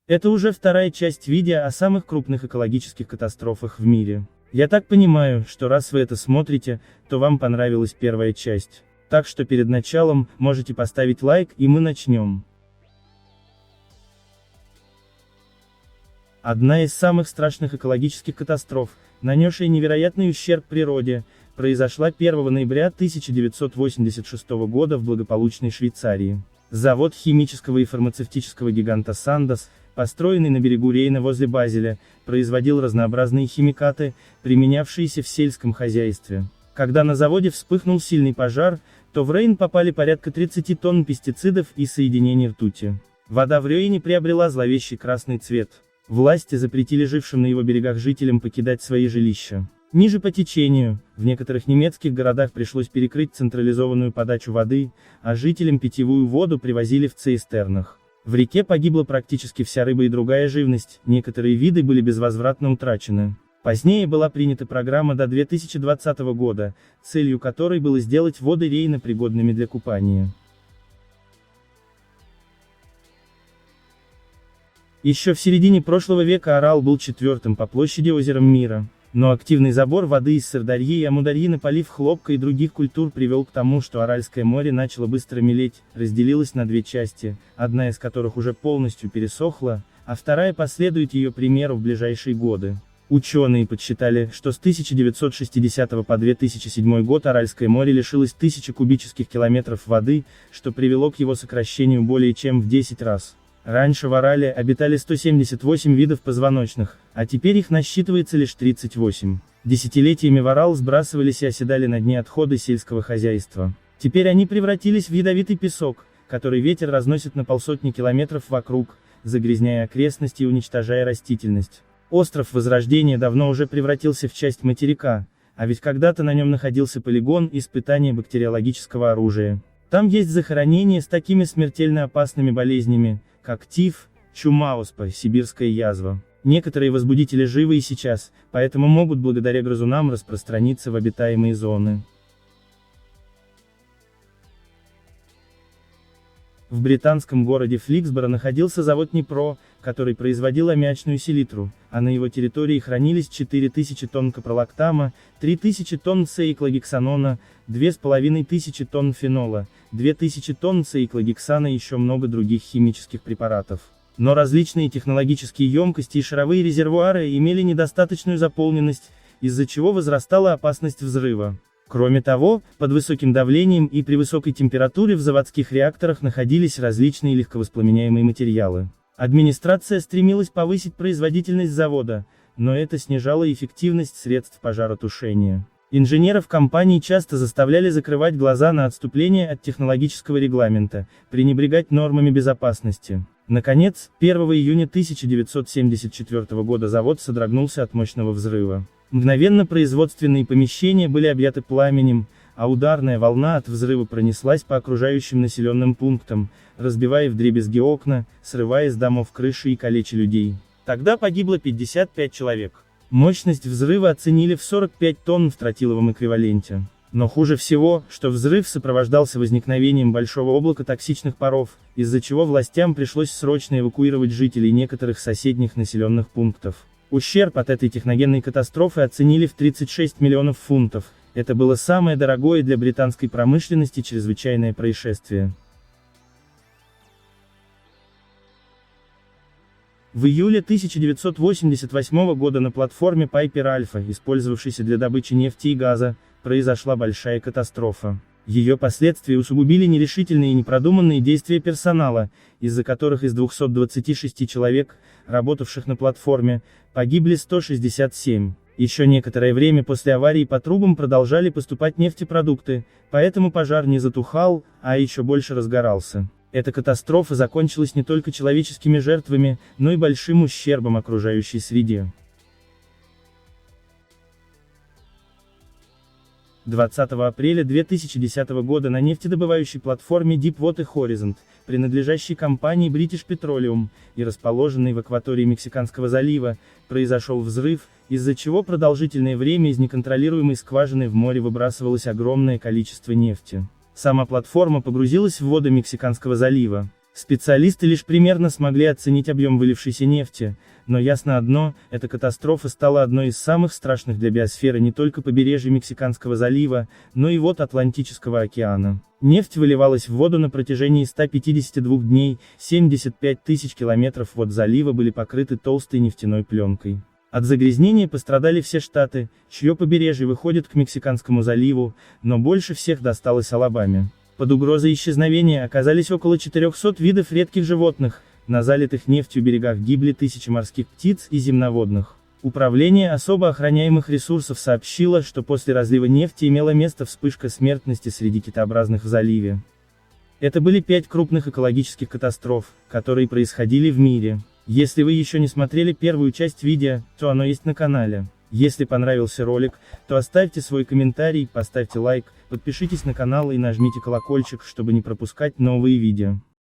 Это уже вторая часть видео о самых крупных экологических катастрофах в мире. Я так понимаю, что раз вы это смотрите, то вам понравилась первая часть. Так что перед началом, можете поставить лайк, и мы начнем. Одна из самых страшных экологических катастроф, нанесшая невероятный ущерб природе, произошла 1 ноября 1986 года в благополучной Швейцарии. Завод химического и фармацевтического гиганта Sandoz, построенный на берегу Рейна возле Базеля, производил разнообразные химикаты, применявшиеся в сельском хозяйстве. Когда на заводе вспыхнул сильный пожар, то в Рейн попали порядка 30 тонн пестицидов и соединений ртути. Вода в Рейне приобрела зловещий красный цвет. Власти запретили жившим на его берегах жителям покидать свои жилища. Ниже по течению, в некоторых немецких городах пришлось перекрыть централизованную подачу воды, а жителям питьевую воду привозили в цистернах. В реке погибла практически вся рыба и другая живность, некоторые виды были безвозвратно утрачены. Позднее была принята программа до 2020 года, целью которой было сделать воды Рейна пригодными для купания. Еще в середине прошлого века Арал был четвертым по площади озером мира, но активный забор воды из Сырдарьи и Амударьи на полив хлопка и других культур привел к тому, что Аральское море начало быстро мелеть, разделилось на две части, одна из которых уже полностью пересохла, а вторая последует ее примеру в ближайшие годы. Ученые подсчитали, что с 1960 по 2007 год Аральское море лишилось 1000 кубических километров воды, что привело к его сокращению более чем в 10 раз. Раньше в Арале обитали 178 видов позвоночных, а теперь их насчитывается лишь 38. Десятилетиями в Арал сбрасывались и оседали на дне отходы сельского хозяйства. Теперь они превратились в ядовитый песок, который ветер разносит на полсотни километров вокруг, загрязняя окрестности и уничтожая растительность. Остров Возрождения давно уже превратился в часть материка, а ведь когда-то на нем находился полигон испытания бактериологического оружия. Там есть захоронения с такими смертельно опасными болезнями, как тиф, чума, оспа, сибирская язва. Некоторые возбудители живы и сейчас, поэтому могут благодаря грызунам распространиться в обитаемые зоны. В британском городе Фликсборо находился завод Днепро, который производил аммиачную селитру, а на его территории хранились 4000 тонн капролактама, 3000 тонн циклогексанона, 2500 тонн фенола, 2000 тонн циклогексана и еще много других химических препаратов. Но различные технологические емкости и шаровые резервуары имели недостаточную заполненность, из-за чего возрастала опасность взрыва. Кроме того, под высоким давлением и при высокой температуре в заводских реакторах находились различные легковоспламеняемые материалы. Администрация стремилась повысить производительность завода, но это снижало эффективность средств пожаротушения. Инженеров компании часто заставляли закрывать глаза на отступление от технологического регламента, пренебрегать нормами безопасности. Наконец, 1 июня 1974 года завод содрогнулся от мощного взрыва. Мгновенно производственные помещения были объяты пламенем, а ударная волна от взрыва пронеслась по окружающим населенным пунктам, разбивая вдребезги окна, срывая с домов крыши и калеча людей. Тогда погибло 55 человек. Мощность взрыва оценили в 45 тонн в тротиловом эквиваленте. Но хуже всего, что взрыв сопровождался возникновением большого облака токсичных паров, из-за чего властям пришлось срочно эвакуировать жителей некоторых соседних населенных пунктов. Ущерб от этой техногенной катастрофы оценили в 36 миллионов фунтов, это было самое дорогое для британской промышленности чрезвычайное происшествие. В июле 1988 года на платформе Пайпер Альфа, использовавшейся для добычи нефти и газа, произошла большая катастрофа. Ее последствия усугубили нерешительные и непродуманные действия персонала, из-за которых из 226 человек, работавших на платформе, погибли 167. Еще некоторое время после аварии по трубам продолжали поступать нефтепродукты, поэтому пожар не затухал, а еще больше разгорался. Эта катастрофа закончилась не только человеческими жертвами, но и большим ущербом окружающей среде. 20 апреля 2010 года на нефтедобывающей платформе Deepwater Horizon, принадлежащей компании British Petroleum, и расположенной в акватории Мексиканского залива, произошел взрыв, из-за чего продолжительное время из неконтролируемой скважины в море выбрасывалось огромное количество нефти. Сама платформа погрузилась в воды Мексиканского залива. Специалисты лишь примерно смогли оценить объем вылившейся нефти, но ясно одно, эта катастрофа стала одной из самых страшных для биосферы не только побережья Мексиканского залива, но и вод Атлантического океана. Нефть выливалась в воду на протяжении 152 дней, 75 тысяч километров вод залива были покрыты толстой нефтяной пленкой. От загрязнения пострадали все штаты, чье побережье выходит к Мексиканскому заливу, но больше всех досталось Алабаме. Под угрозой исчезновения оказались около 400 видов редких животных, на залитых нефтью берегах гибли тысячи морских птиц и земноводных. Управление особо охраняемых ресурсов сообщило, что после разлива нефти имела место вспышка смертности среди китообразных в заливе. Это были 5 крупных экологических катастроф, которые происходили в мире. Если вы еще не смотрели первую часть видео, то оно есть на канале. Если понравился ролик, то оставьте свой комментарий, поставьте лайк, подпишитесь на канал и нажмите колокольчик, чтобы не пропускать новые видео.